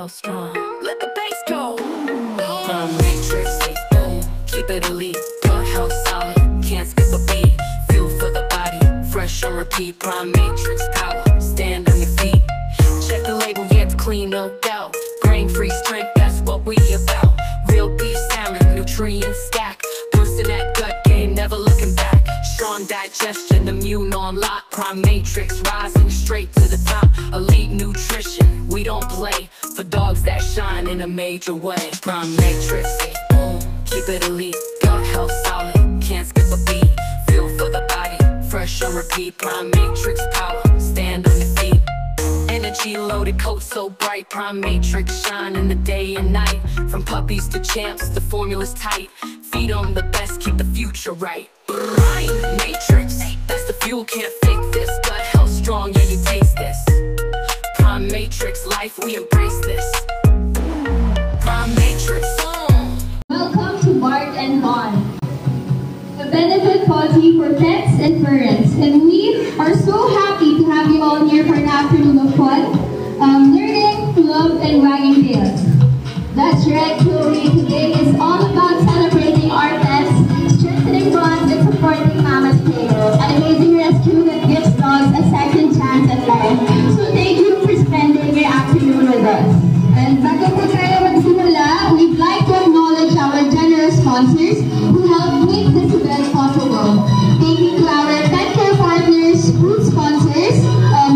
held strong. Let the bass go. Prime Matrix, boom, keep it elite. Gut health solid, can't skip a beat. Fuel for the body, fresh on repeat. Prime Matrix power, stand on your feet. Check the label, yeah, it's clean, no doubt. Grain-free strength, that's what we about. Real beef salmon, nutrients stack. Boosting that gut game, never looking back. Strong digestion, immune on lock. Prime Matrix, rising straight to the top. Elite nutrition, we don't play. For dogs that shine in a major way. Prime Matrix, boom, keep it elite. Gut health solid, can't skip a beat. Fuel for the body, fresh on repeat. Prime Matrix power, stand on your feet. Energy loaded, coat so bright. Prime Matrix shine in the day and night. From puppies to champs, the formula's tight. Feed on the best, keep the future right. Prime Matrix, that's the fuel, can't fake this. Gut health strong, yeah, you taste this. Prime Matrix life, we embrace this. Prime Matrix. Welcome to Bart and Bond, a benefit policy for pets and parents. And we are so happy to have you all here for an afternoon of fun, learning, love, and wagging tails. That's right, Chloe. Today is all about celebrating our pets, strengthening bonds, and supporting Mama's Cradle, an amazing rescue that gives dogs a second chance at life. So thank you for spending your afternoon with us. And bago po tayo magsimula, we'd like to acknowledge our generous sponsors who helped make this event possible. Thank you to our pet care partners, food sponsors,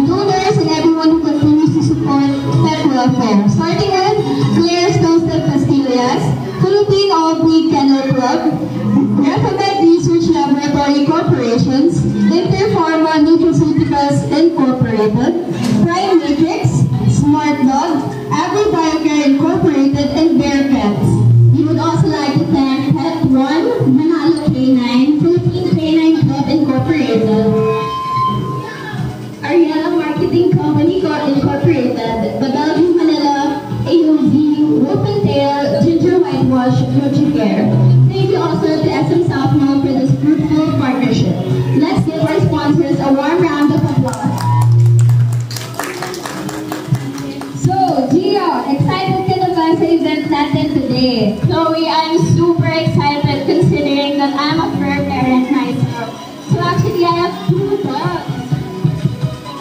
donors, and everyone who continues to support pet welfare. Starting with Claire's Toasted Pastillas, Philippine All-Breed Kennel Club, Refamed Research Laboratory Corporations, Interpharma Nutraceuticals Incorporated, Prime Matrix, Smart Dog, Agri Biocare Incorporated, and Bear Pets. We would also like to thank Pet One, Manalo Canine, Philippine Canine Club Incorporated, Ariella Marketing Company Incorporated, the Bellevue Manila AOV, Wolf and Tail, Ginger Whitewash, Nutricare. Thank you also to SM South Mall for this fruitful partnership. Let's give our sponsors a warm round of applause. So, Gio, excited ka na ba sa event natin today? Chloe, I'm super excited considering that I'm a fur parent myself. So actually, I have 2 dogs.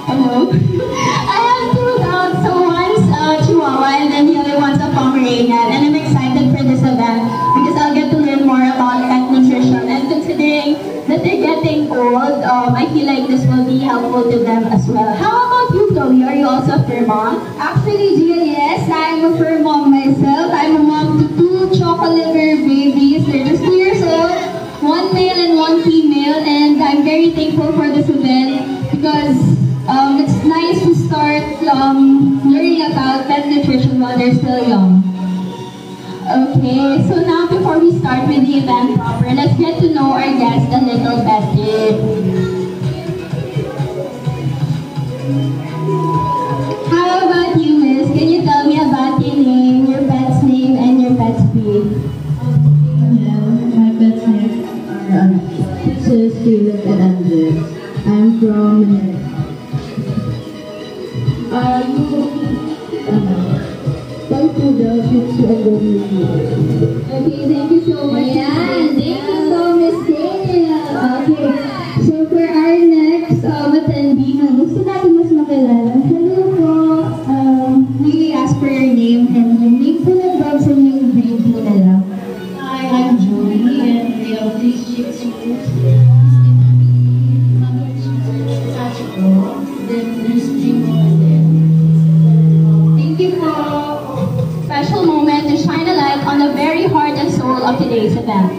Hello? I have 2 dogs, so one's a Chihuahua and then the other one's a Pomeranian. And I'm excited for this event because I'll get to learn more about pet nutrition. And considering that they're getting old, I feel like this will be helpful to them as well. How about you, Chloe? Are you also a fur mom? Actually, Gia, yes, I'm a fur mom myself. I'm a mom to 2 chocolate liver babies. They're just 2 years old, 1 male and 1 female. And I'm very thankful for this event because it's nice to start learning about pet nutrition while they're still young. Okay, so now before we start with the event proper, let's get to know our guest a little better. How about you, Miss? Can you tell me about your name, your pet's name, and your pet's breed? Yeah, my pet's names are Princess, Caleb, and Andres. I'm from Manila. Five poodles, Shih Tzu, and Golden Retriever. Okay, thank you so much. Yeah, thank you so Miss Daniel. Okay, so for our next attendee, gusto natin mas makilala. Hello po. May ask for your name and yung name po ng dogs and yung breed mo na lang. Hi, I'm Julie, and we have 3 Shih Tzus. Sachiko, then there's Jimo, and then Thank you po. Special moment to shine a light on the very heart and soul of today's event.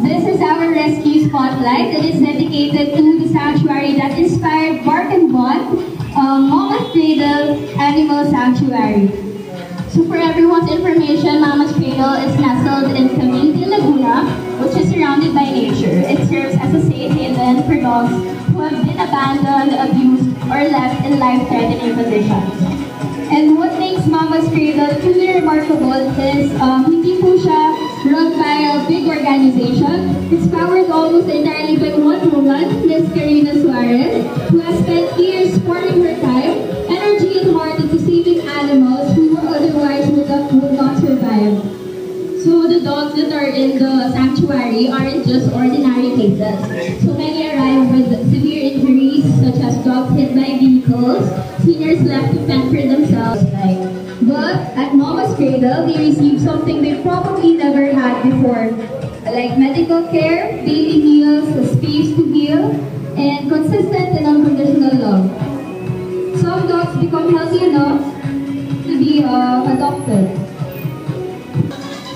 This is our rescue spotlight that is dedicated to the sanctuary that inspired Bark and Bond, Mama's Cradle Animal Sanctuary. So for everyone's information, Mama's Cradle is nestled in Camille, Laguna, which is surrounded by nature. It serves as a safe haven for dogs who have been abandoned, abused, or left in life-threatening conditions. And what makes Mama's Cradle truly remarkable is hindi po siya run by a big organization. It's powered almost entirely by one woman, Miss Karina Suarez, who has spent years pouring her time, energy, and heart into saving animals who in the sanctuary aren't just ordinary cases. So many arrive with severe injuries such as dogs hit by vehicles, seniors left to fend for themselves. But at Mama's Cradle, they receive something they probably never had before, like medical care, daily meals, a space to heal, and consistent and unconditional love. Some dogs become healthy enough to be adopted.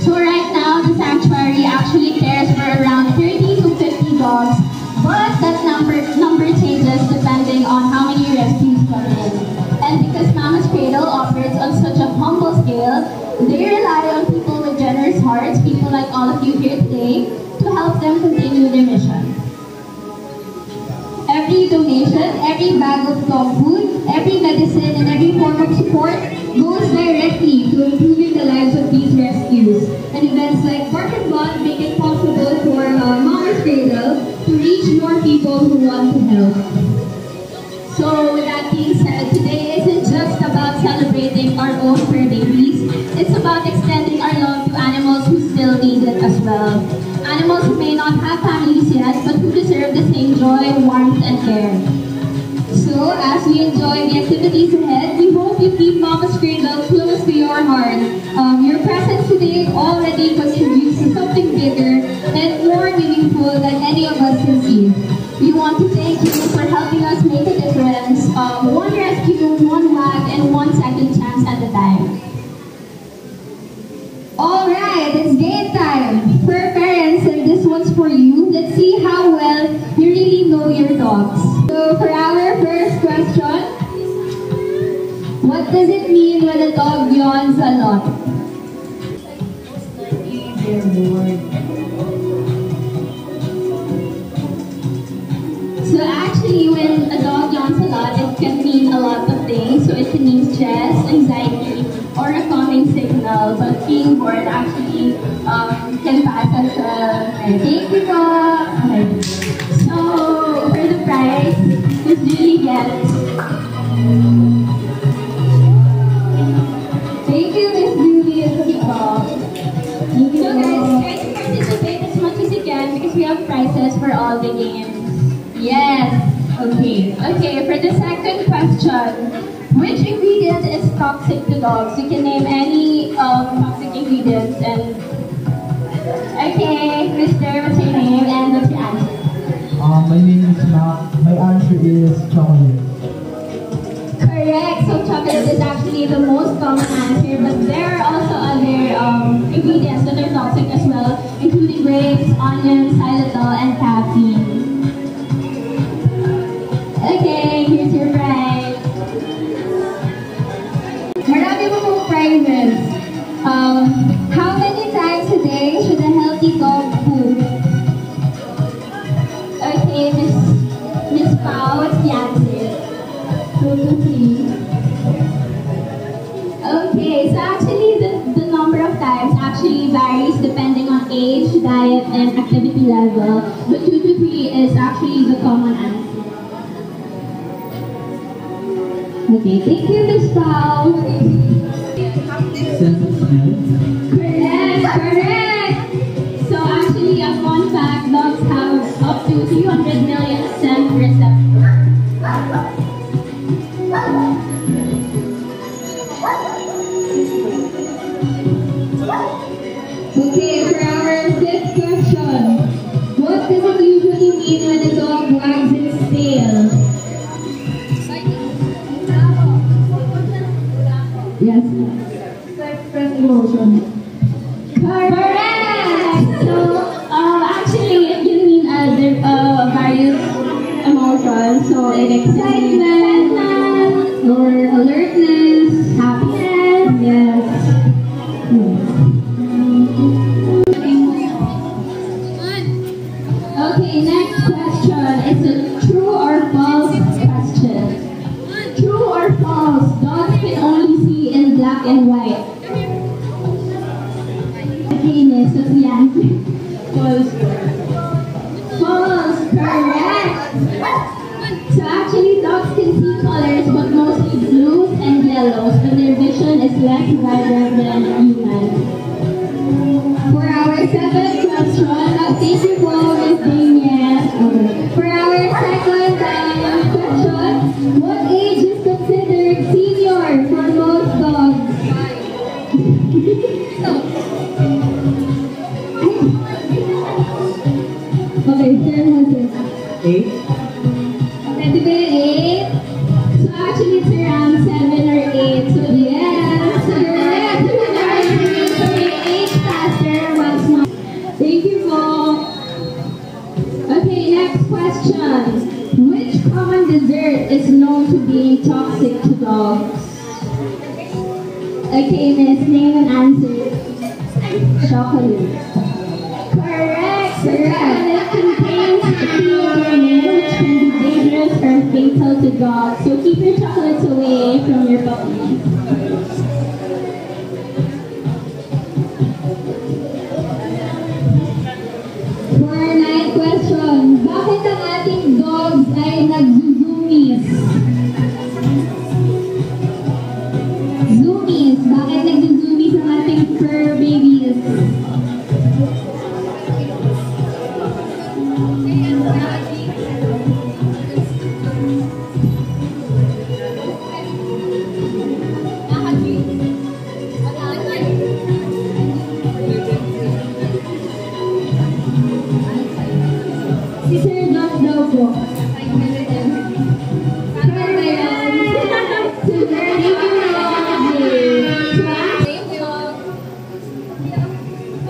So right now, the sanctuary actually cares for around 30 to 50 dogs, but that number changes depending on how many rescues come in. And because Mama's Cradle operates on such a humble scale, they rely on people with generous hearts, people like all of you here today, to help them continue their mission. Every donation, every bag of dog food, every medicine, and every form of support goes directly to improving the lives of these rescues. And events like Bark and Bond make it possible for Mama's Cradle to reach more people who want to help. So with that being said, today isn't just about celebrating our own fur babies. It's about extending our love to animals who still need it as well. Animals who may not have families yet, but who deserve the same joy, warmth, and care. So as we enjoy the activities ahead, we hope you keep Mama's Cradle close to your heart. Your presence today already contributes to something bigger and more meaningful than any of us can see. We want to thank you for helping us make a difference, one rescue, one wag, and one second chance at a time. Alright, it's game time! For parents, and this one's for you, let's see how well you really know your dogs. So for our first question, what does it mean when a dog yawns a lot? They're bored. So actually, when a dog yawns a lot, it can mean a lot of things. So it can mean stress, anxiety, or a calming signal. But being bored actually can pass as a thank you po. So for the prize, Miss Julie gets. Thank you, Miss Julie. So guys, try to participate as much as you can because we have prizes for all the games. Yes. Okay. Okay, for the second question, which ingredient is toxic to dogs? You can name any toxic ingredients and... Okay, Mr. What's your name and what's your answer? My name is Mac. My answer is chocolate. Correct. So chocolate is actually the most common answer, but there are also other ingredients that are toxic as well, including grapes, onions, xylitol, and caffeine. Okay, here's your prize. Marami mo pong prizes. How many times a day should a healthy dog poop? Okay, Miss Pao, what's the answer? 2 to 3. Okay, so actually the number of times actually varies depending on age, diet, and activity level. But 2 to 3 is actually the common answer. Okay, thank you, Miss Pao. Sense of smell. Correct, correct. So actually, a fun fact, dogs have up to 300 million scent receptors. Okay, for our fifth question, what does it usually mean when a dog wags its tail? Yes. Express emotion. Correct! So, actually, it can mean various emotions. So, like excitement, or alertness, happiness, yes. Okay, next question. It's a true or false question. True or false? Dogs can only see in black and white. Okay, so the answer. False. False. Correct. So actually, dogs can see colors, but mostly blues and yellows, but their vision is less vibrant than human. For our seventh answer? 8. Pwede ba yung 8? So actually, it's around 7 or 8. So yes, correct. So may 8 faster once more. Thank you po. Okay, next question. Which common dessert is known to be toxic to dogs? Okay, miss, name and answer. Chocolate. Correct, correct. It contains theanine, which can be dangerous or fatal to dogs. So keep your chocolates away from your puppies. For our ninth question, bakit ang ating dogs ay nagzoomies? Zoomies. Bakit nagzoomies ang ating fur babies? Si Sir Doc daw po.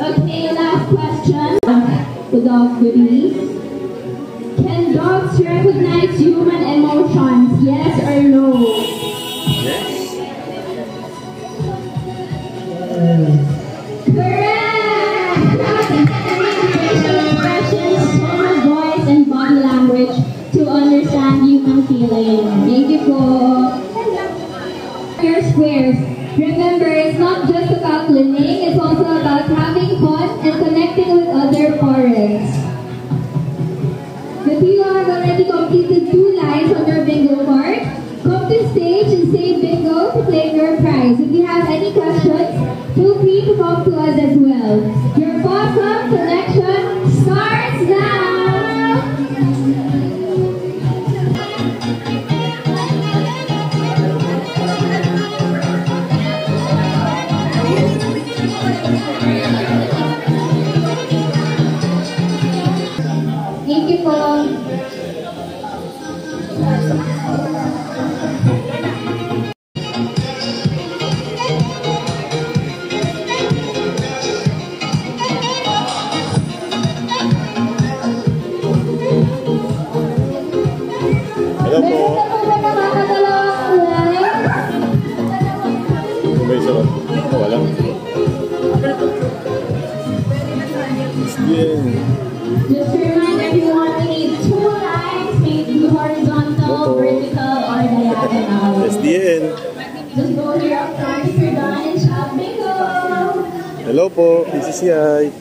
Okay, last question. The dog goodies. Can dogs recognize human emotions? Yes or no? Correct! Facial expressions, tone of voice, and body language to understand human feelings. Thank you po. Your squares. Remember, it's not just about winning, it's also about having fun and connecting with other parents. The people have already completed 2 lines on their bingo card. Come to stage and say bingo to claim your prize. If you have any questions, feel free to come to us as well. Your Possum Collection starts now! Thank you po. Hello po. Meron na po ba nakakadalawang line? May sarap. Wala. Yan. Just to remind everyone, we need 2 lines, maybe horizontal, vertical, or diagonal. SDN. Just go here up front if you're done and shout bingo! Hello po. PCCI.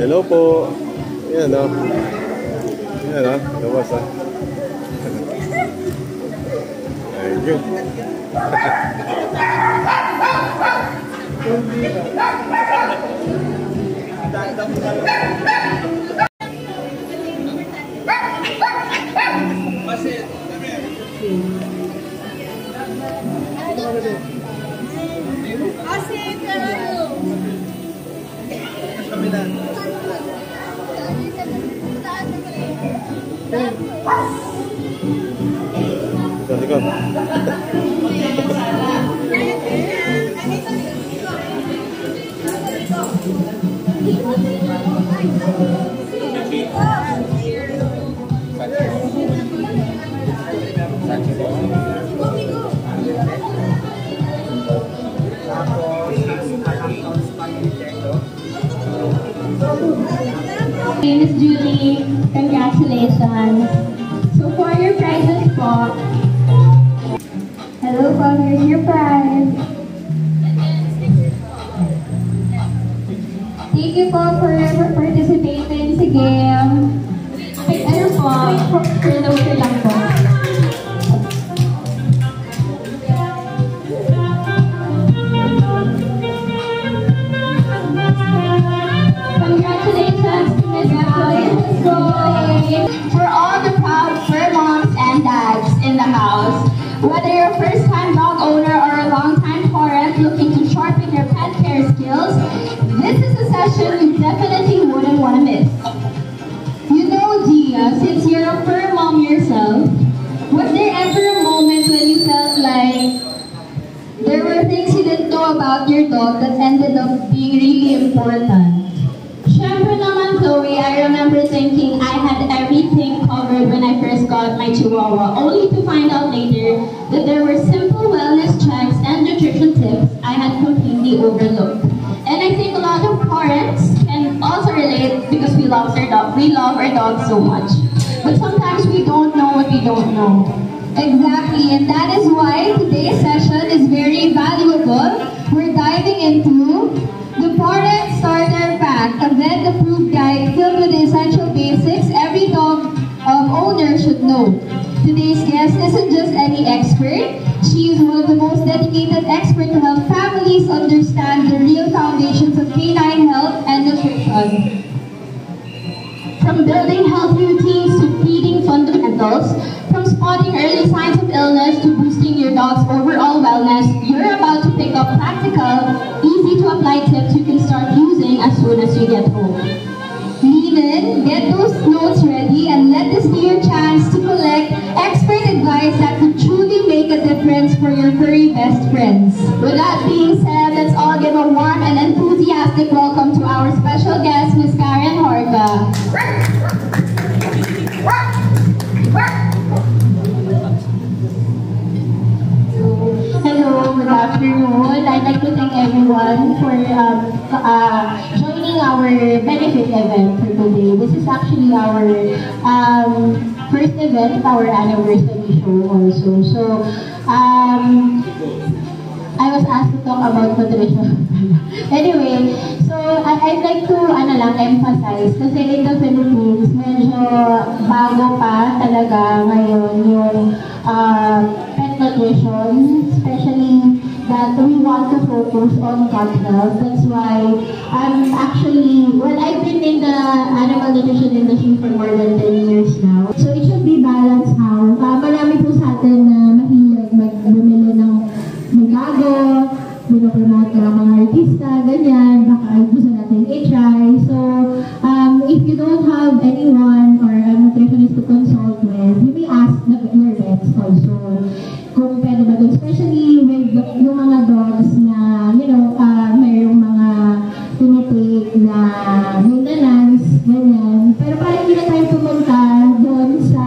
Hello po. Yan o. Yan o. Gawas o. Thank you. Sa likod. Miss Julie, congratulations. So for your prizes po, hello po, here's your prize. Thank you po for participating sa game. Ano po, for the lang po. Congratulations, congratulations, for all the proud fur moms and dads in the house. Whether you're a first-time dog owner or a long-time parent looking to sharpen your pet care skills, this is a session you definitely Chloe, I remember thinking I had everything covered when I first got my Chihuahua, only to find out later that there were simple wellness checks and nutrition tips I had completely overlooked. And I think a lot of parents can also relate because we love our dogs so much. But sometimes we don't know what we don't know. Exactly, and that is why today's session is very valuable. We're diving into the Parent Starter Pack, a vet-approved guide filled with the essential basics every dog owner should know. Today's guest isn't just any expert. She is one of the most dedicated experts to help families understand the real foundations of canine health and nutrition. From building healthy routines to feeding fundamentals, from spotting early signs of illness to boosting your dog's overall wellness, you're about to pick up practical, easy-to-apply tips you can start using as soon as you get home. Lean in, get those notes ready, and let this be your chance to collect expert advice that could truly make a difference for your furry best friends. With that being said, let's all give a warm and enthusiastic welcome to our special guest, Ms. Karen Horga. Hello, good afternoon. I'd like to thank everyone for joining our benefit event for today. This is actually our first event, our anniversary show also. So, I was asked to talk about nutrition. Anyway, so I'd like to emphasize kasi in the Philippines, medyo bago pa talaga ngayon yung pet nutrition, especially that we want to focus on gut health. That's why I've been in the animal nutrition industry for more than 10 years now. So it should be balanced how. Marami po sa atin na mahilig bumili ng magago, binopromote ng mga artista, ganyan, baka gusto natin i-try. So, if you don't have anyone or a nutritionist to consult with, you may ask your vets also kung pwede ba doon, especially with yung mga dogs na, mayroong mga tinitake na maintenance, ganyan. Pero parang hindi na tayo pumunta doon sa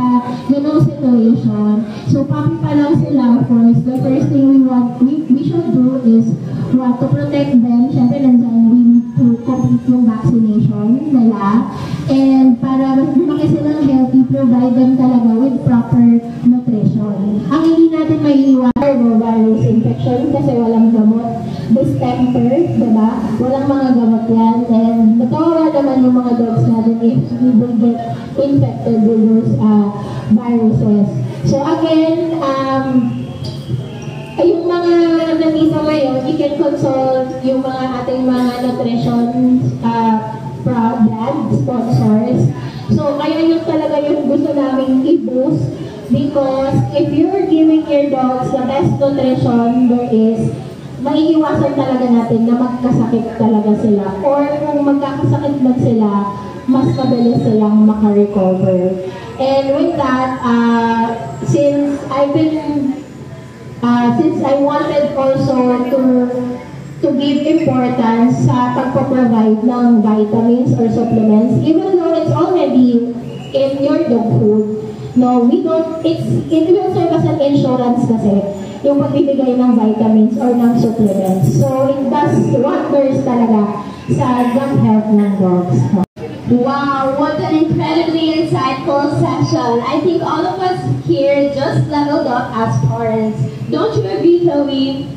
ganong situation. So, puppy pa lang sila, of course, the first thing we should do is to protect them. Siyempre, nandiyan we need to complete yung vaccination nila. And para lumaki silang healthy, provide them talaga with proper nutrition. Ang hindi natin maiiwasan virus infection kasi walang gamot. Distemper, diba? Walang mga gamot yan. And natawa naman yung mga dogs natin if we will get infected with those viruses. So again, yung mga nandito ngayon, you can consult yung mga ating mga nutrition brand sponsors. So, kaya yun talaga yung gusto namin i-boost because if you're giving your dogs the best nutrition there is, maiiwasan talaga natin na magkasakit talaga sila. Or kung magkakasakit man sila, mas mabilis silang makarecover. And with that, since I wanted also to give importance sa pagpo-provide ng vitamins or supplements, even though it's already in your dog food, no, it will serve as an insurance kasi yung pagbibigay ng vitamins or ng supplements. So, it does wonders talaga sa gut health ng dogs. Wow, what an incredibly insightful session. I think all of us here just leveled up as parents. Don't you agree, Chloe?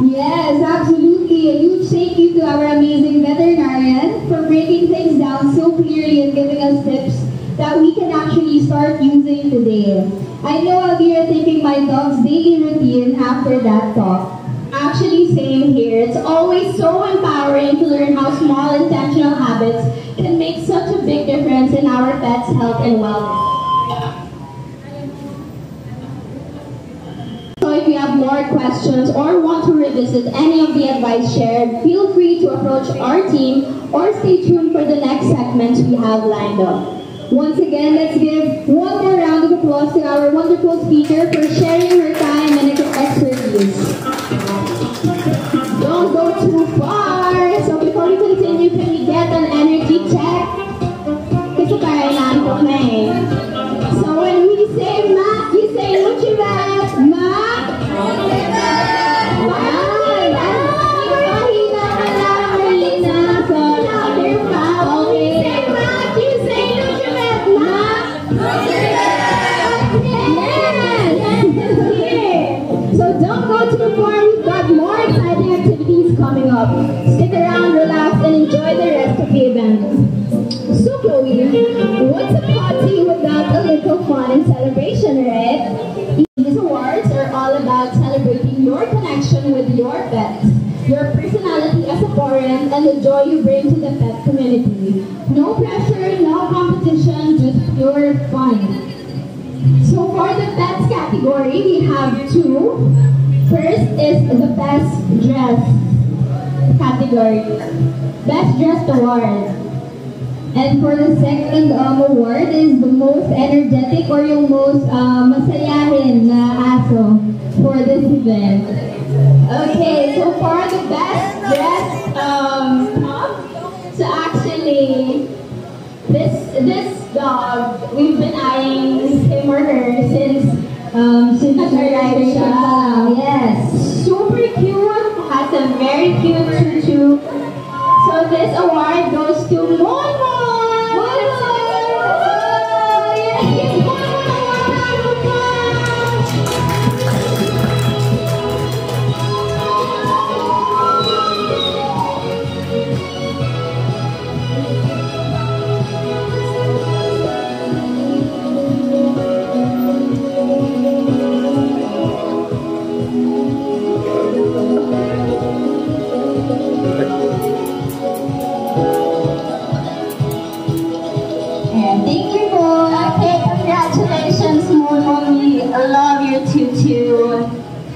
Yes, absolutely. A huge thank you to our amazing veterinarian for breaking things down so clearly and giving us tips that we can actually start using today. I know I'll be rethinking my dog's daily routine after that talk. Actually, same here. It's always so empowering to learn how small intentional habits can make such a big difference in our pets' health and wellness. So if you have more questions or want to revisit any of the advice shared, feel free to approach our team or stay tuned for the next segments we have lined up. Once again, let's give one more round of applause to our wonderful speaker for sharing her time and expertise. Don't go too far. So before we continue, can we get an energy check? What's a party without a little fun and celebration, right? These awards are all about celebrating your connection with your pets, your personality as a parent, and the joy you bring to the pet community. No pressure, no competition, just pure fun. So for the pets category, we have two. First is the best dressed category. Best dressed award. And for the second award is the most energetic or yung most masayahin na aso for this event. Okay, so for the best dressed pup, so actually this dog, we've been eyeing him or her since registration. Yes, super cute, has a very cute tutu. So this award goes to Momo.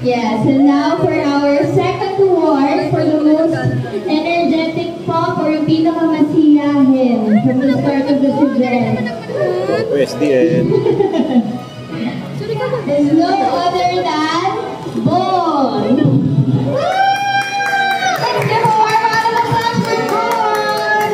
Yes, and now for our second award for the most energetic pop or yung pinakamasiyahin from the start of this event. Where's the end? There's no other than Bon! Let's give a warm round of applause for Bon!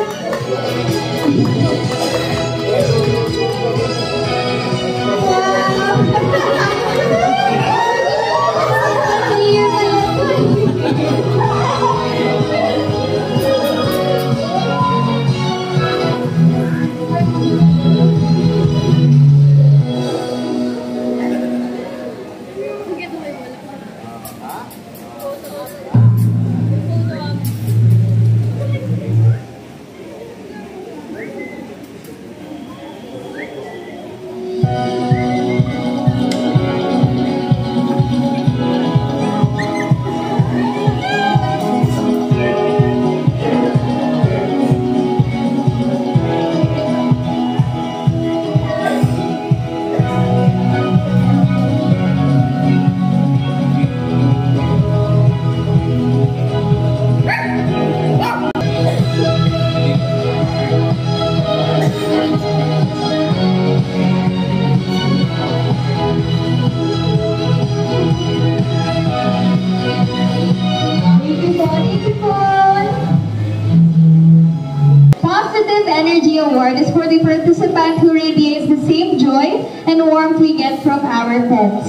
Award is for the participant who radiates the same joy and warmth we get from our pets.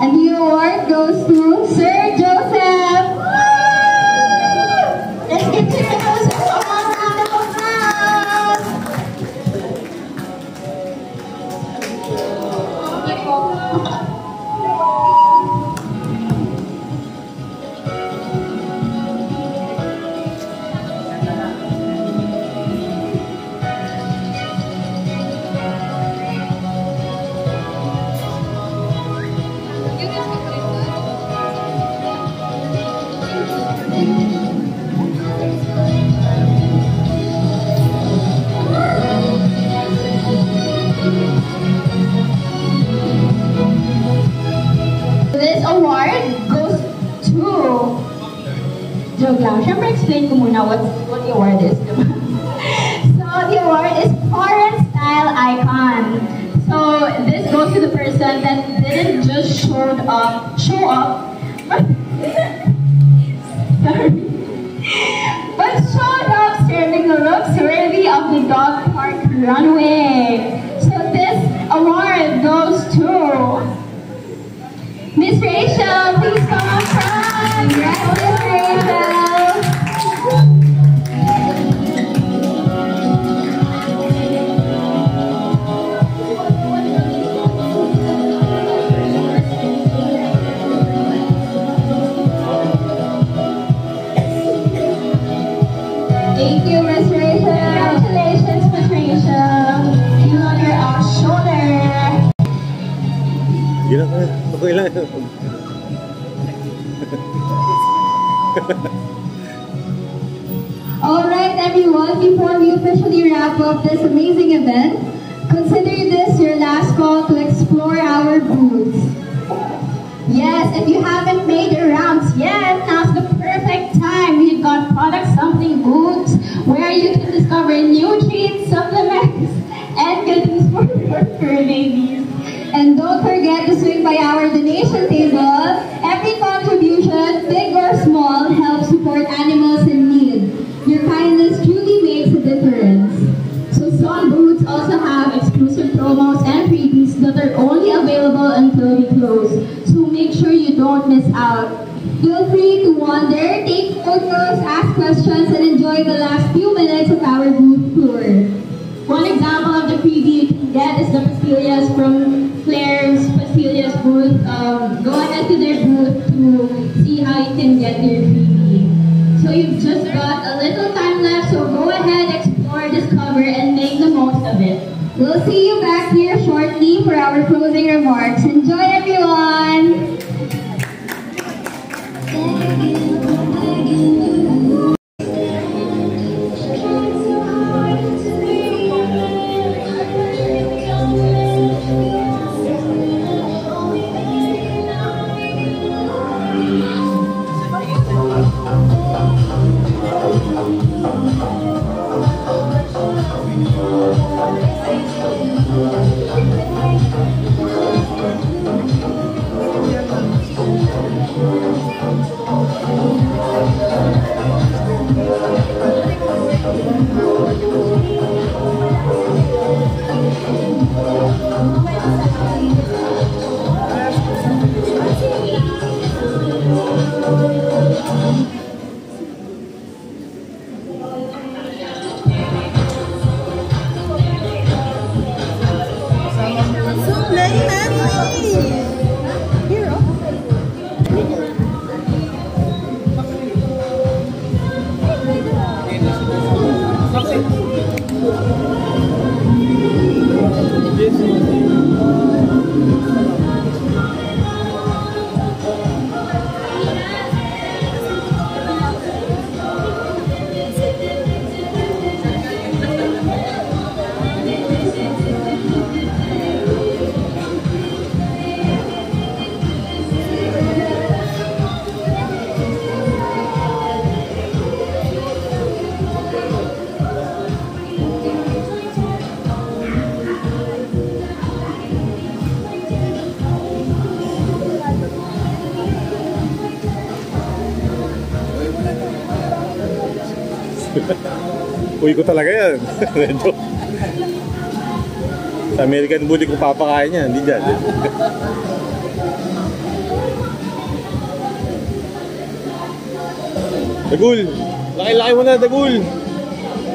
And the award goes to Sir Joseph. Let's get to Sir Joseph. This award goes to... Joke lang. Siyempre, explain ko muna what the award is. So, the award is Foreign Style Icon. So, this goes to the person that didn't just show up, but showed up serving the looks worthy of the dog park runway. So, this award goes to Miss Rachel. Please come up front. Congrats, Miss Rachel. Okay lang. Alright everyone, before we officially wrap up this amazing event, consider this your last call to explore our booths. Yes, if you haven't made your rounds yet, now's the perfect time. We've got product sampling booths where you can discover new treats, supplements, and goodies for your fur babies. And don't forget to swing by our donation table. Every contribution, big or small, helps support animals in need. Your kindness truly makes a difference. So some booths also have exclusive promos and freebies that are only available until we close. So make sure you don't miss out. Feel free to wander, take photos, ask questions, and enjoy the last few minutes of our booth tour. One example of the freebie you can get is the pastillas from Claire's Pastillas booth. Go ahead to their booth to see how you can get your freebie. So you've just got a little time left, so go ahead, explore, discover, and make the most of it. We'll see you back here shortly for our closing remarks. Enjoy, everyone! Uy ko talaga yan. Sa American Bully ko papakain yan, hindi dyan. Dagul! Laki-laki mo na, Dagul!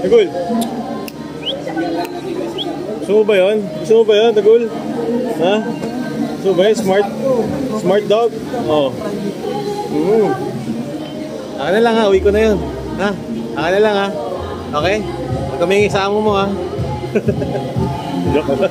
Dagul! Gusto mo ba yun? Gusto mo ba yun, Dagul? Ha? Gusto mo ba yun? Smart dog? Oo. Akin na lang ha, uwi ko na yun. Ha? Akin na lang ha. Okay? Huwag kami yung isama mo ha. Joke ba?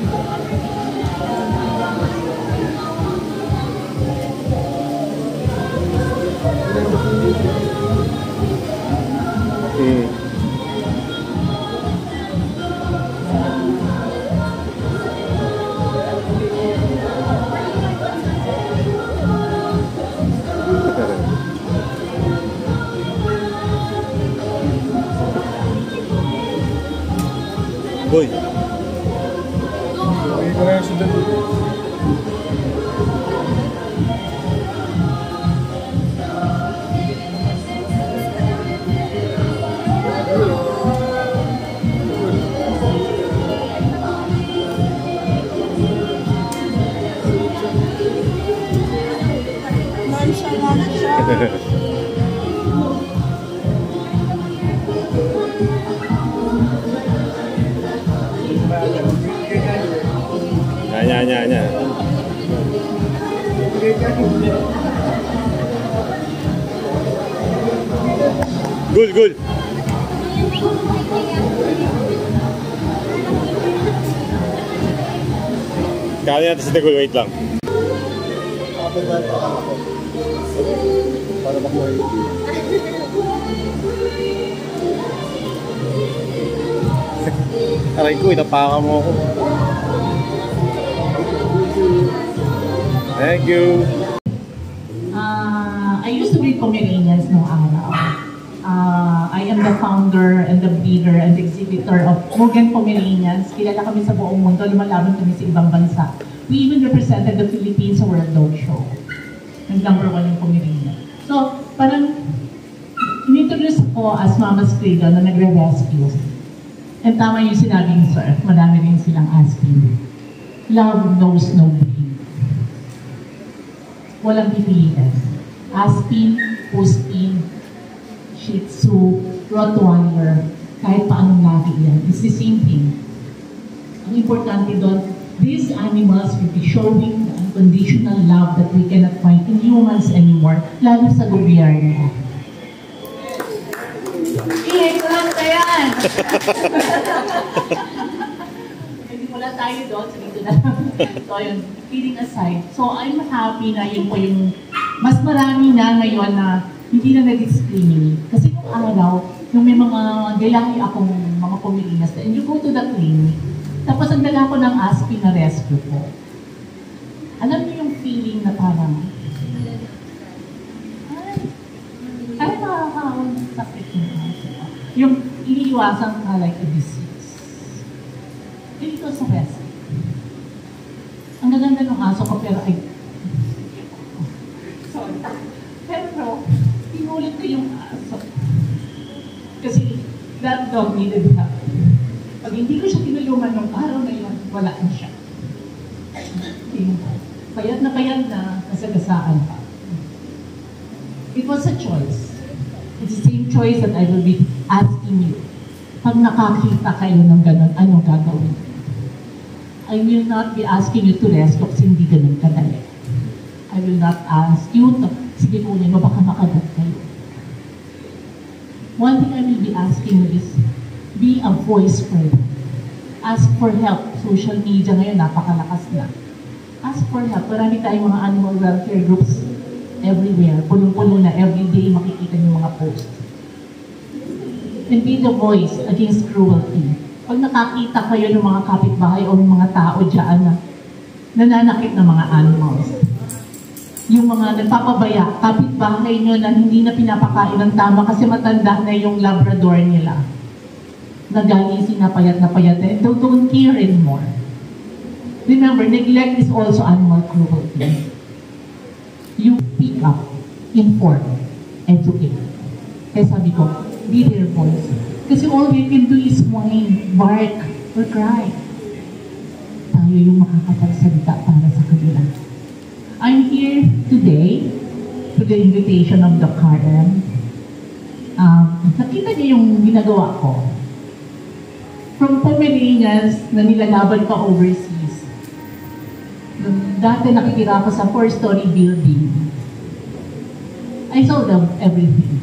Boy. Nya. Gul. Kaya natin sa Dagul, wait lang. Para makuha yung aray ko, inapakan mo ako. Thank you. I used to read Pomeranians noong araw. I am the founder and the breeder and the exhibitor of Mugen Pomeranians. Kilala kami sa buong mundo, lumalaban kami sa ibang bansa. We even represented the Philippines sa World Dog Show. Nag-number 1 yung Pomeranian. So, parang inintroduce ako as Mama's Cradle na nagre-rescue. And tama yung sinabi ni Sir, madami rin silang asking. Love knows no breed. Walang pipilian. Aspin, Puspin, Shih Tzu, Rottweiler, kahit paanong lagi yan. It's the same thing. Ang importante doon, these animals will be showing the unconditional love that we cannot find in humans anymore, lalo sa gobyerno. Kulang na yan! Hindi wala tayo doon, so dito na lang. So yun, kidding aside. So I'm happy na yun po yung mas marami na ngayon na hindi na na-discriminate. Kasi nung araw, yung may mga gayahi akong mga Pomeranians na, and you go to the clinic, tapos ang dala ko ng Aspin na rescue ko. Alam niyo yung feeling na parang, ay nakakasakit yung aso. Yung iniiwasan ka like a disease. Dito sa rescue. Ang gaganda ng aso ko pero ay, sorry. Pero, pinulit ko yung aso. Kasi that dog needed help. Pag hindi ko siya tinulungan nung araw na yun, wala na siya. Payat na, nasagasaan pa. It was a choice. It's the same choice that I will be asking you. Pag nakakita kayo ng ganun, anong gagawin? I will not be asking you to rescue kasi hindi ganun kadali. I will not ask you to, sige kunin mo, baka makagat kayo. One thing I will be asking you is, be a voice for them. Ask for help. Social media ngayon, napakalakas na. Ask for help. Marami tayong mga animal welfare groups everywhere. Punong-puno na everyday makikita niyo mga posts. And be the voice against cruelty. Pag nakakita kayo ng mga kapitbahay o ng mga tao dyan na nananakit ng mga animals, yung mga nagpapabaya, kapitbahay nyo na hindi na pinapakain ng tama kasi matanda na yung Labrador nila. Nagalising na payat eh. Don't care anymore. Remember, neglect is also animal cruelty. You pick up, inform, educate. Kaya sabi ko, be their voice. Kasi all we can do is whine, bark, or cry. Tayo yung makakapagsalita para sa kanila. I'm here today to the invitation of the Karen. Nakita niyo yung ginagawa ko. From Pomeranians na nilalaban pa overseas. Dati nakikita ako sa 4-story building. I saw them everything.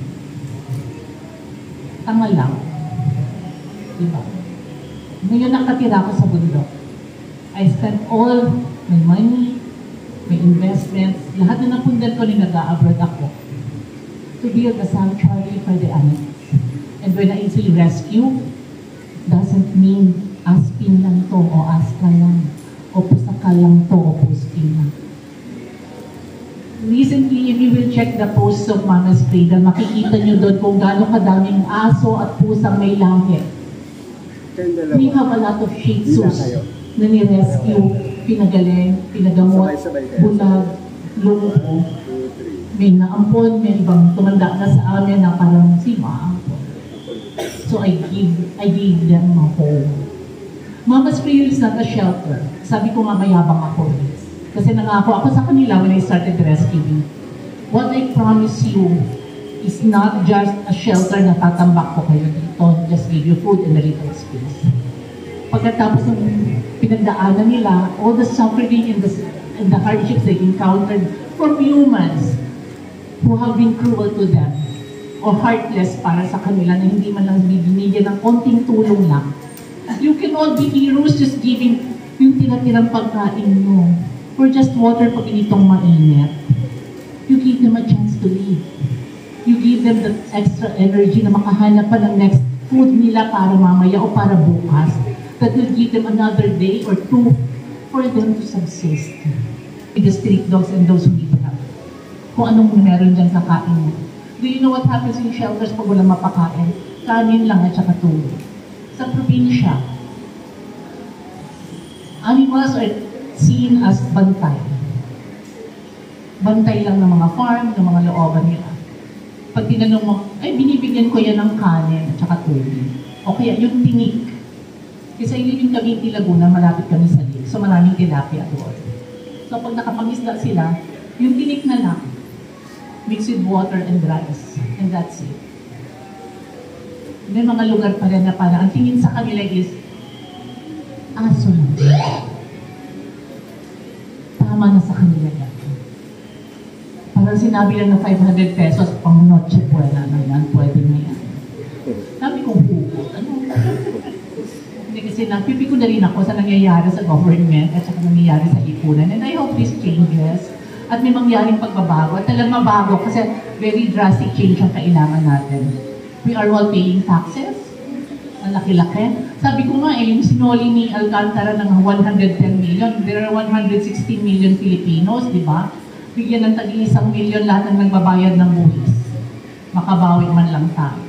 Tanga lang. Diba? Ngayon nakatira ako sa bundok. I spent all my money, my investments, lahat na napundan ko na nag-a-abroad ako to build a sanctuary for the animals. And when I say rescue, doesn't mean Aspin lang to o Aska lang o Pusaka lang to o Puspin lang. Recently, if you will check the posts of Mama's Cradle, makikita nyo doon kung gaano kadaming aso at pusang may lahi. We have a lot of Shih Tzus na ni-rescue, pinagaling, pinagamot, bulag, lumpo. May naampon, may ibang tumanda na sa amin na parang si maampon. So I gave them a home. Mama's Cradle is not a shelter. Sabi ko nga mayabang ako. Kasi nangako ako sa kanila when I started rescuing. What I promise you is not just a shelter na tatambak ko kayo dito, just give you food and a little space. Pagkatapos ng pinagdaanan nila, all the suffering and the hardships they encountered from humans who have been cruel to them or heartless para sa kanila na hindi man lang binigyan ng konting tulong lang. You can all be heroes just giving yung tira-tirang pagkain mo or just water pag initong mainit. you give them a chance to live. You give them the extra energy na makahanap pa ng next food nila para mamaya o para bukas. That will give them another day or two for them to subsist. With the street dogs and those who need help. Kung anong meron dyan kakain mo. Do you know what happens in shelters pag walang mapakain? Kanin lang at saka tulog. Sa probinsya, animals are seen as bantay. Bantay lang ng mga farm, ng mga looban nila. Pag tinanong mo, ay binibigyan ko yan ng kanin at saka tubig. O kaya yung tinik. Kasi yun yung Cavite Laguna, malapit kami sa lake. So maraming tilapia doon. So pag nakapangisda sila, yung tinik na lang, mixed with water and rice. And that's it. May mga lugar pa rin na parang ang tingin sa kanila is aso na. Tama na sa kanila yan. Parang sinabi lang na 500 pesos pang noche buena na yan, pwede na yan. Sabi kong hugot, ano? Hindi kasi napipi ko na rin ako sa nangyayari sa government at saka nangyayari sa ipunan. And I hope this changes at may mangyaring pagbabago. At talagang mabago kasi very drastic change ang kailangan natin. We are all paying taxes. Ang laki-laki. Sabi ko nga yung sinoli ni Alcantara ng 110 million, there are 160 million Filipinos, di ba? Bigyan ng tag-1 million lahat ng nagbabayad ng buwis. Makabawi man lang tayo.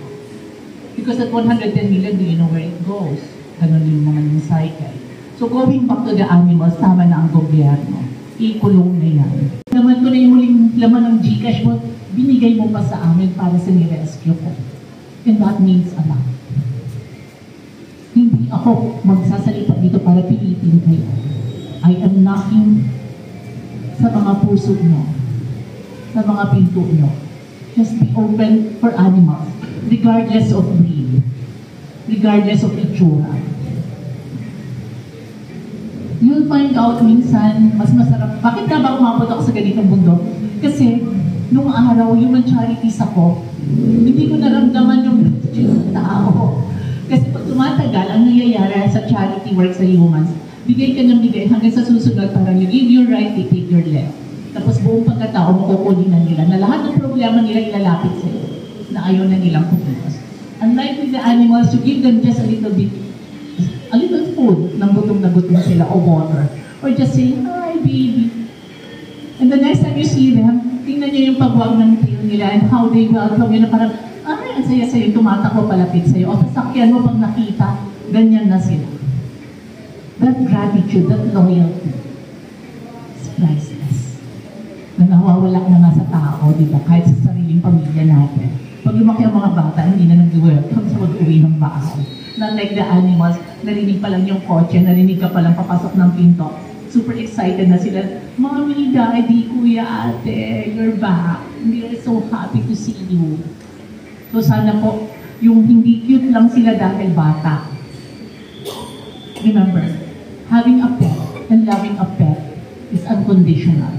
Because that 110 million, do you know where it goes? Ganun din naman yung cycle. So going back to the animals, tama na ang gobyerno. Ikulong na yan. Naman ko na yung huling laman ng Gcash mo, binigay mo pa sa amin para sa ni-rescue ko. And that means a lot. Hindi ako magsasalita dito para pilitin kayo. I am knocking sa mga puso nyo, sa mga pinto nyo. Just be open for animals, regardless of breed, regardless of itsura. You'll find out minsan, mas masarap. Bakit ka ba umabot ako sa ganitong bundok? Kasi, nung araw, human charities ako, hindi ko naramdaman yung tao. Kasi pag tumatagal, ang nangyayari sa charity work sa humans, bigay ka ng bigay hanggang sa susunod, parang you give your right, they take your left. Tapos buong pagkatao, makukunin na nila na lahat ng problema nila ilalapit sa iyo, na ayaw na nilang kumilos. Unlike with the animals, to give them just a little food, nang gutom na gutom sila, o water. Or just say, hi baby. And the next time you see them, tingnan niyo yung pagwag ng tail nila and how they welcome you na parang, ay, ang saya-saya, tumatakbo palapit sa'yo. O sasakyan mo pag nakita, ganyan na sila. That gratitude, that loyalty, is priceless. Na nawawala na nga sa tao, di ba? Kahit sa sariling pamilya natin. Pag lumaki ang mga bata, hindi na nag-welcome sa mag-uwi ng bahay. Not like the animals, narinig pa lang yung kotse, narinig ka pa lang papasok ng pinto. Super excited na sila. Mommy, Daddy, Kuya, Ate, you're back. We are so happy to see you. So sana po, yung hindi cute lang sila dahil bata. Remember, having a pet and loving a pet is unconditional.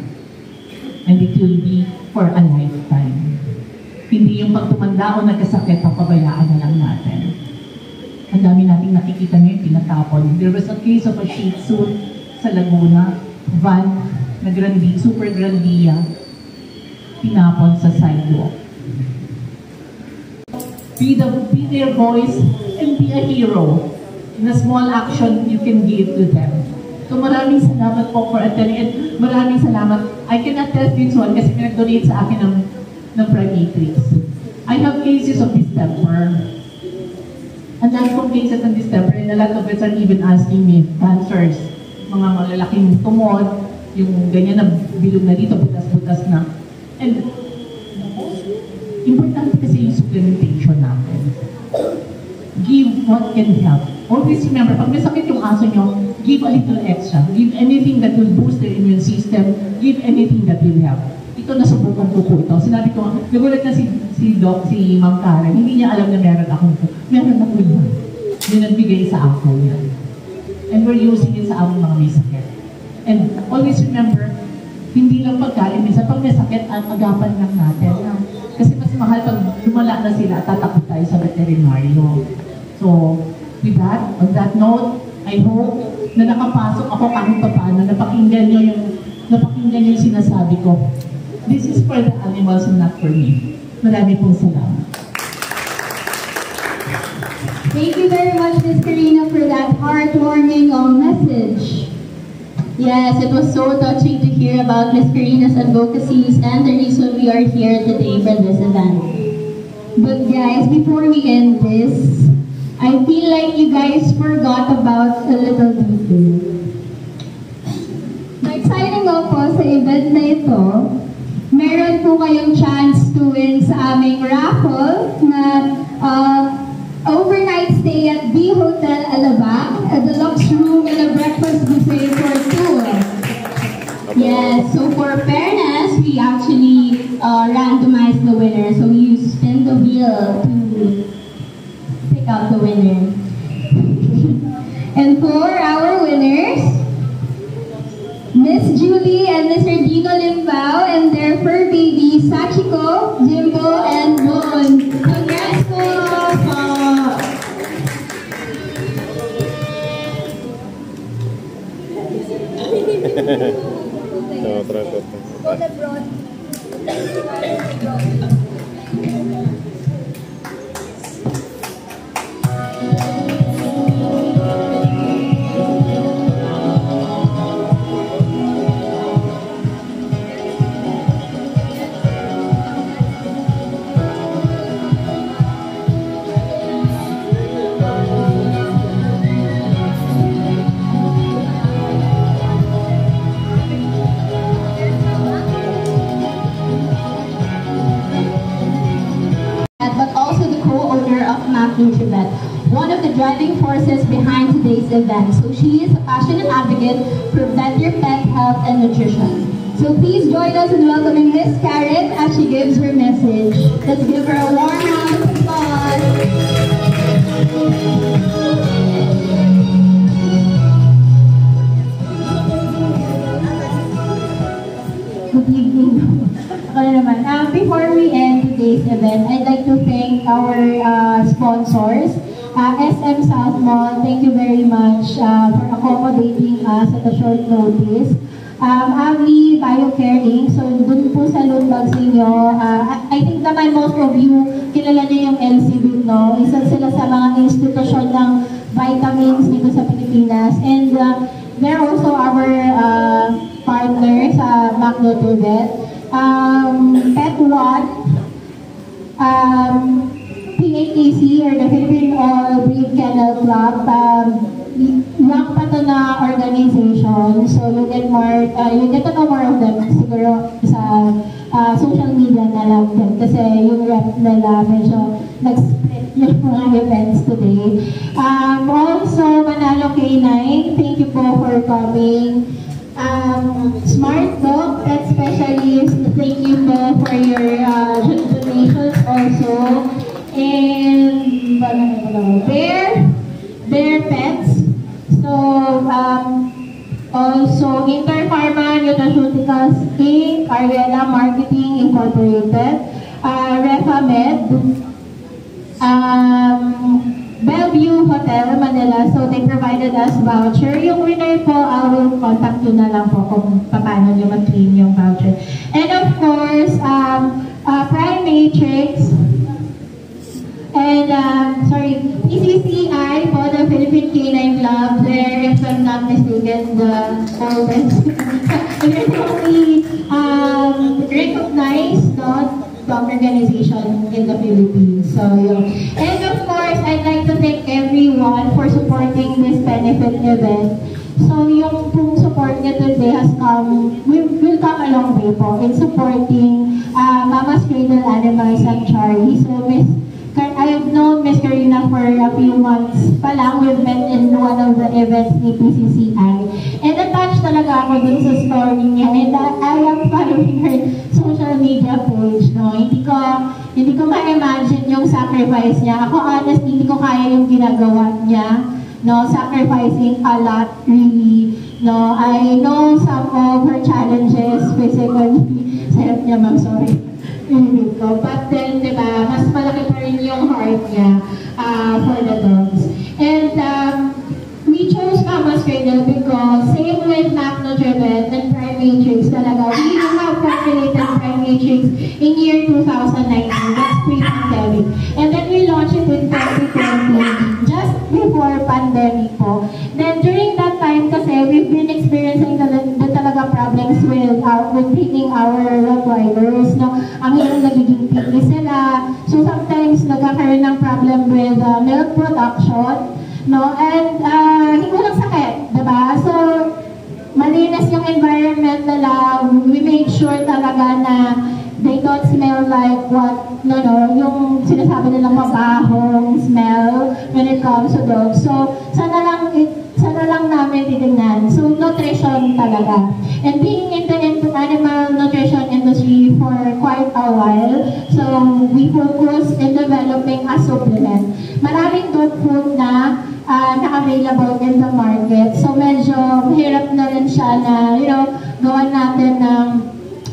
And it will be for a lifetime. Hindi yung pag tumanda o nagkasakit, papabayaan na lang natin. Ang dami nating nakikita ngayon, pinatapon. There was a case of a Shih Tzu sa Laguna, van na super grandia, pinapon sa sidewalk. Be their voice and be a hero in a small action you can give to them. So maraming salamat po for attending and maraming salamat. I can attest this one kasi pinag-donate sa akin ng Primatrix. I have cases of distemper. And dahil kong cases ng distemper, and a lot of it are even asking me, cancers, mga malalaking tumor, yung ganyan na bilog na dito, butas-butas na. And importante kasi yung supplementation natin. Give what can help. Always remember, pag may sakit yung aso nyo, give a little extra. Give anything that will boost their immune system. Give anything that will help. Ito, nasubukan ko po ito. Sinabi ko, nagulat na si Ma'am Karen, hindi niya alam na meron akong ito. Meron ako yun. Yung nagbigay sa ako yan. And we're using it sa aming mga may sakit. And always remember, hindi lang pagkain. Minsan pag may sakit, agapan lang natin. Kasi mas mahal pag lumala na sila at tatakot tayo sa veterinaryo. So, with that, on that note, I hope na nakapasok ako kahit pa paano, napakinggan nyo yung sinasabi ko. This is for the animals and not for me. Marami pong salamat. Thank you very much, Ms. Karina, for that heartwarming message. Yes, it was so touching to hear about Ms. Karina's advocacies and the reason we are here today for this event. But guys, before we end this, I feel like you guys forgot about a little detail. Exciting nga po sa event na ito, meron po kayong chance to win sa aming raffle na overnight stay at B Hotel Alabang, a deluxe room and a breakfast buffet for two. Yes, so for fairness, we actually randomized the winner. So you spin the wheel to pick out the winner. And for our winners, Miss Julie and Mr. Dino Limbao and their fur babies, Sachiko, Jimbo, and Ron. Congrats po! One of the driving forces behind today's event. So she is a passionate advocate for better pet health and nutrition. So please join us in welcoming Miss Karen as she gives her message. Let's give her a warm round of applause. Good evening. Before we end today's event, I'd like to thank our sponsors. SM South Mall, thank you very much for accommodating us at a short notice. Avli Biocare Inc. So dun po sa Lundbag sa inyo, I think naman most of you kilala niyo yung LCB, no? Isa sila sa mga institusyon ng vitamins dito sa Pilipinas. And they're also our partner sa McNutrivet. Pet One, PAKC or the Philippine Breed Kennel Club, young pa to na organization, so you get to know more of them siguro sa social media na lang din kasi yung rep nila medyo nag-split yung mga events today. Also, Manalo K9, thank you po for coming. Smart Dog Pet Specialist, thank you po for your donations also. And Bear Pets. So also Interpharma Nutraceuticals Inc., Ariella Marketing Incorporated, Refamed, Bellevue Hotel Manila. So they provided us voucher. Yung winner po, I will contact you na lang po kung paano nyo mag-claim yung voucher. And of course, Prime Matrix. And, PCCI for the Philippine Canine Club, there, if I'm not mistaken, the oldest, recently recognized dog organization in the Philippines. So, and of course, I'd like to thank everyone for supporting this benefit event. So, yung pong support niya today has will come a long way po in supporting Mama's Cradle Animals and Charlie. So, I have known Miss Karina for a few months pa lang. We've met in one of the events ni PCCI. And attached talaga ako dun sa story niya. And I am following her social media page. No? Hindi ko ma-imagine yung sacrifice niya. Ako honestly, hindi ko kaya yung ginagawa niya. No, sacrificing a lot, really. No, I know some of her challenges physically. Sarap niya, ma'am, sorry. But then, diba, mas malaki pa rin yung heart niya for the dogs. And we chose Mama's Cradle because same with McNutrivet and Prime Matrix talaga, we have formulated Prime Matrix in year 2019. That's pre-pandemic. And then we launched it in 2020, just before pandemic po. Then during that time kasi, we've been experiencing the talaga problems with treating our Rottweilers. No? Ang hirap nagiging picky sila. So sometimes nagkakaroon ng problem with milk production. No? And hindi walang sakit. Diba? So malinis yung environment nila. We make sure talaga na they don't smell like what, yung sinasabi nilang mabahong smell when it comes to dogs. So, sana lang namin titignan. So, nutrition talaga. And being into animal nutrition industry for quite a while, so we focus in developing a supplement. Maraming dog food na na-available in the market. So, medyo hirap na rin siya na, gawan natin ng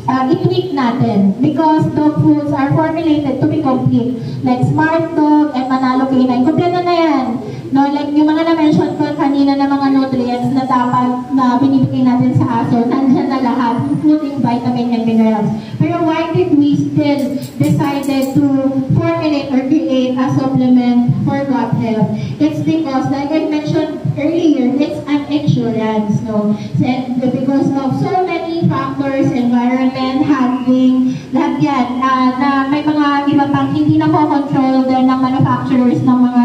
i-tweak natin because dog foods are formulated to be complete. Like Smart Dog and Manalo K9. Kompleto na yan. No, like yung mga na-mention ko kanina na mga nutrients na dapat na binibigay natin sa aso, nandiyan na lahat, including vitamin and minerals. Pero why did we still decided to formulate or create a supplement for gut health? It's because, like I mentioned earlier, it's an insurance. No? Because of so many factors, environment, handling, lahat yan, na may mga iba pang hindi na control din ng manufacturers ng mga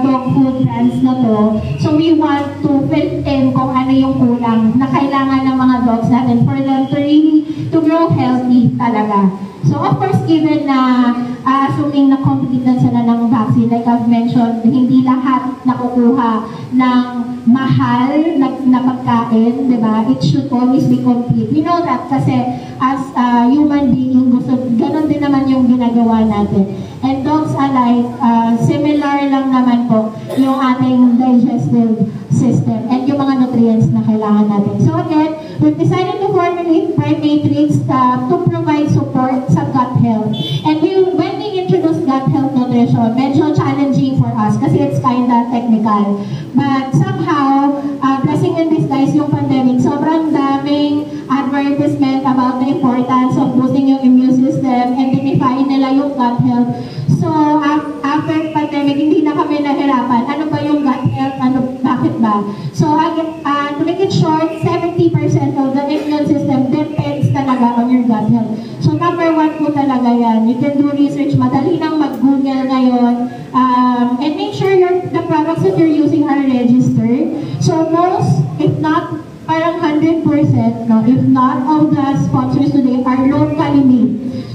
dog food brands na to. So we want to fit in kung ano yung kulang na kailangan ng mga dogs natin for them to grow healthy talaga. So of course, given na assuming na complete na sila ng vaccine, like I've mentioned, hindi lahat nakukuha ng mahal na pagkain, di ba? It should always be complete. We know that kasi as human being, ganun din naman yung ginagawa natin. And dogs alike, similar lang naman po yung ating digestive system and yung mga nutrients na kailangan natin. So again, we've decided to formulate Prime Matrix to provide support sa gut health. And when we introduce gut health nutrition, medyo challenging for us kasi it's kinda technical. But somehow, blessing in disguise yung pandemic, sobrang daming advertisement about the importance of boosting yung immune system and dignifying nila yung gut health. So, after pandemic, hindi na kami nahirapan. Ano ba yung gut health? Bakit ba? So, to make it short, 70% of the immune system depends talaga on your gut health. So, number one po talaga yan. You can do research. Madali nang mag-Google ngayon. And make sure the products that you're using are registered. So, most, if not, parang 100%, no, if not all the sponsors today are locally made.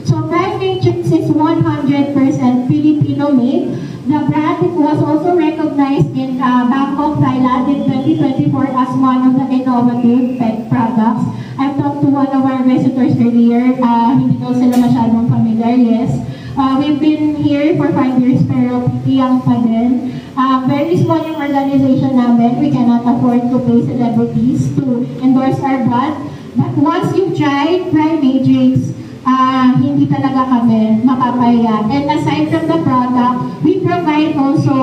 So Prime Matrix is 100% Filipino made. The brand was also recognized in Bangkok, Thailand in 2024 as one of the innovative pet products. I've talked to one of our visitors earlier. Hindi daw sila masyadong familiar, yes. We've been here for 5 years pero young pa din. Very small yung organization namin. We cannot afford to pay celebrities to endorse our brand. But once you've tried Prime Matrix, hindi talaga kami mapapaya. And aside from the product, we provide also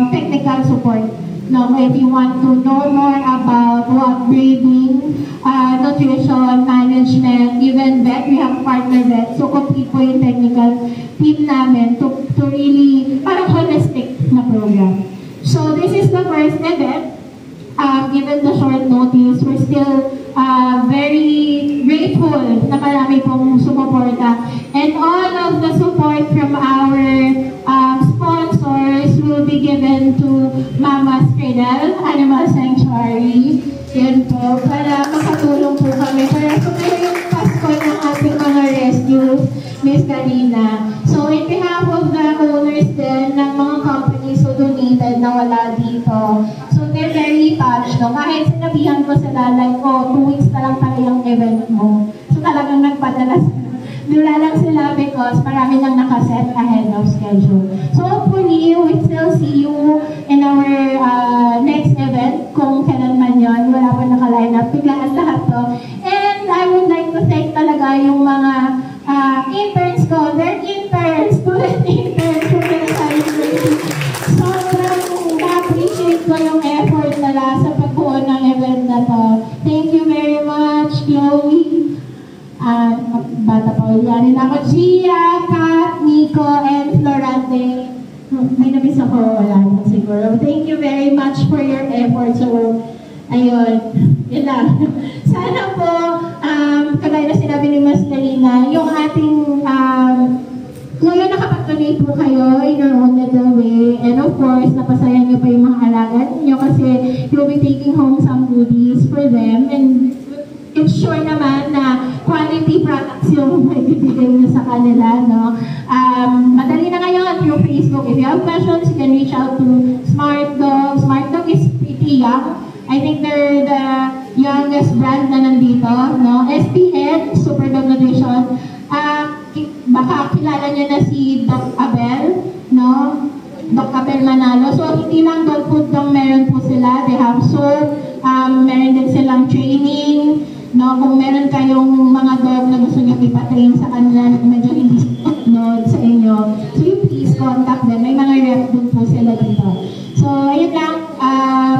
technical support. No, if you want to know more about what breeding, nutrition, management, even vet, we have partner vet. So complete po yung technical team namin to really, parang holistic na program. So this is the first event. Given the short notice, we're still very grateful na marami pong sumuporta. And all of the support from our sponsors will be given to Mama's Cradle, Animal Sanctuary. Yan po, para makatulong po kami. Para sumayo yung Pasko ng ating mga rescues, Miss Karina. So, in behalf of the owners din ng mga companies who donated na wala dito, so they're very touched. No? Kahit sinabihan ko sila, like, 2 weeks na lang pala yung event mo. So, talagang nagpadala sila. Dula lang sila because marami nang nakaset ahead of schedule. So hopefully, we still see you in our next event kung kailan man yun. Wala pa naka-line up. Biglaan lahat to. And I would like to thank talaga yung mga interns ko. They're interns, student interns who can celebrate. Sobrang na-appreciate ko yung effort nila sa pagbuo ng event na to. Thank you very much, Chloe. Bata pa Gia, Kat, Nico, and Florante. May nabis ako, wala na siguro. Thank you very much for your effort. So, ayun, yun lang. Sana po, kagaya na sinabi ni Mas Larina, yung ating, ngayon nakapag-donate po kayo in your own little way. And of course, napasaya niyo pa yung mga alaga niyo kasi you'll be taking home some goodies for them. And it's sure naman na quality products yung maibibigay niyo sa kanila, no? Madali na ngayon through Facebook. If you have questions, you can reach out to Smart Dog. Smart Dog is pretty young. I think they're the youngest brand na nandito, no? SPN, Super Dog Nutrition. Baka kilala niyo na si Doc Abel, no? Doc Abel Manalo. So, hindi lang dog food lang meron po sila. They have soap, meron din silang training, no? Kung meron kayong mga dog na gusto niyo ipatrain sa kanila na medyo hindi sunod sa inyo, so you please contact them. May mga rep din po sila dito. So, ayun lang.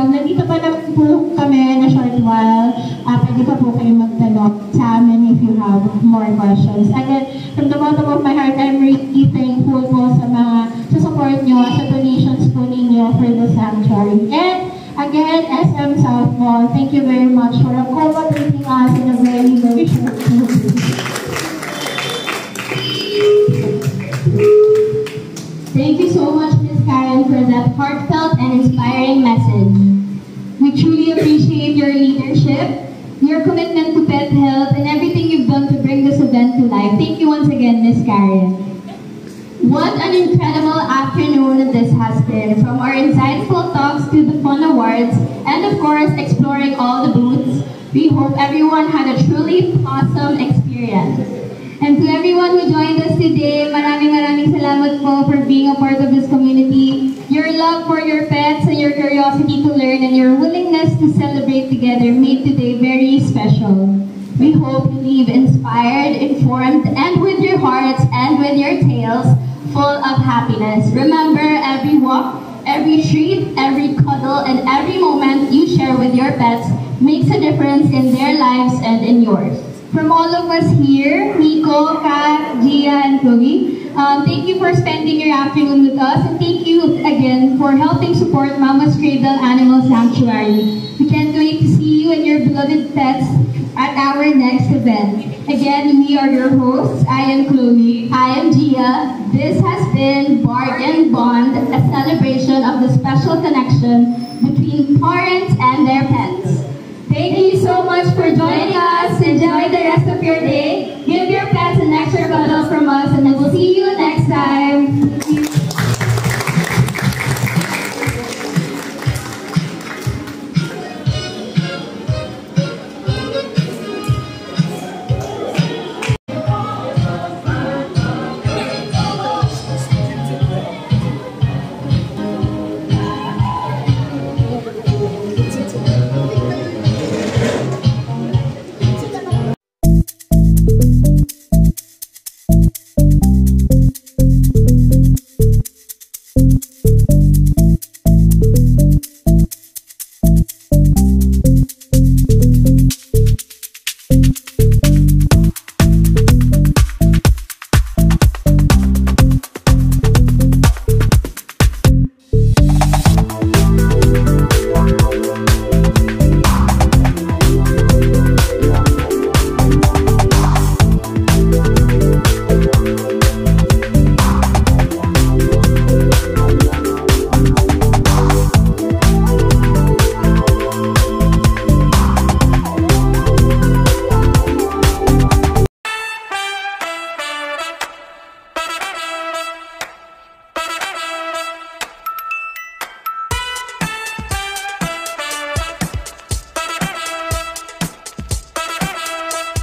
Nandito pa naman po kami na short while. Pwede pa po kayo magtanong sa amin if you have more questions. Again, from the bottom of my heart, I'm really thankful po sa mga sa support nyo, sa donations po ninyo for the sanctuary. And again, SM South Mall, thank you very much for accommodating us in a very, very short notice. Thank you so much, Ms. Karen, for that heartfelt and inspiring message. We truly appreciate your leadership, your commitment to pet health, and everything you've done to bring this event to life. Thank you once again, Ms. Karen. What an incredible afternoon this has been, from our insightful talks to the fun awards, and of course, exploring all the booths. We hope everyone had a truly awesome experience. And to everyone who joined us today, maraming salamat po for being a part of this community. Your love for your pets and your curiosity to learn and your willingness to celebrate together made today very special. We hope you leave inspired, informed, and with your hearts and with your tails full of happiness. Remember, every walk, every treat, every cuddle, and every moment you share with your pets makes a difference in their lives and in yours. From all of us here, Nico, Kat, Gia, and Chloe, thank you for spending your afternoon with us, and thank you again for helping support Mama's Cradle Animal Sanctuary. We can't wait to see you and your beloved pets at our next event. Again, we are your hosts. I am Chloe. I am Gia. This has been Bark and Bond, a celebration of the special connection